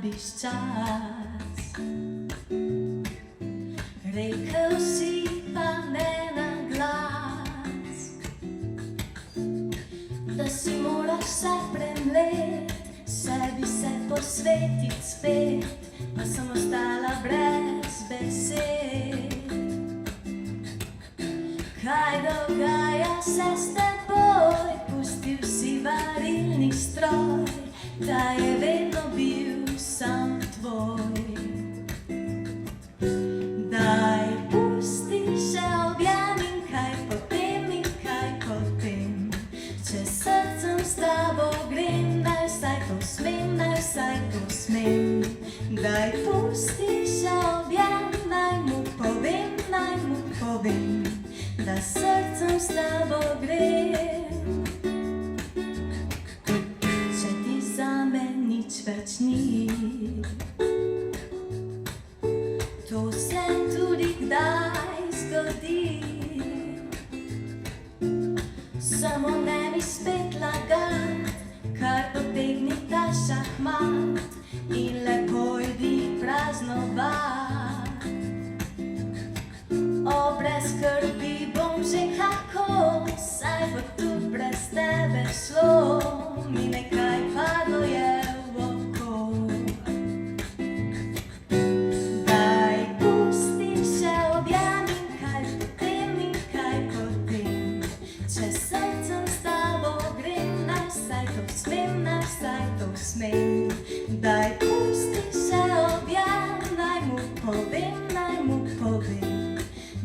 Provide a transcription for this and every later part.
povabiš čas. Rekel si pa ne na glas, da si moraš vse premlet, sebi se posvetit spet, pa sem ostala brez besed. Kaj dogaja se s teboj, pustil si varilni stroj, da je vedno bil sam tvoj. Daj pusti še objamim, kaj potem in kaj potem, če srcem s tabo grem, naj vsaj to smem, naj vsaj to smem. Daj pusti še objam, naj mu povem, da srcem s tabo grem. Če ti zame nič več ni, to se tudi kdaj zgodi. Samo ne mi spet lagat, kar potegni ta šahmat in lepo idi praznovat. O, brez skrbi bom že kako, saj bo tudi brez tebe šlo, mi nekaj padlo je v oko. Daj pusti še objamim, kaj potem in kaj potem, če srcem s tabo grem, naj vsaj to smem, naj vsaj to smem. Daj pusti še objam, naj mu povem,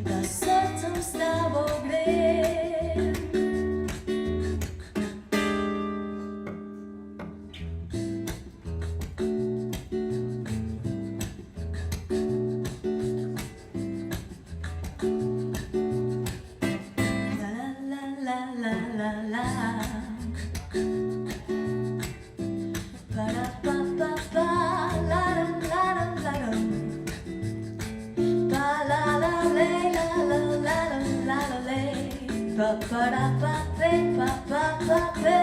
da srcem s tabo grem. La la la la la, pa ra pa pa pa, la la la la la, pa la la le, la la la la la la le, pa pa ra pa pe, pa pa pa pe.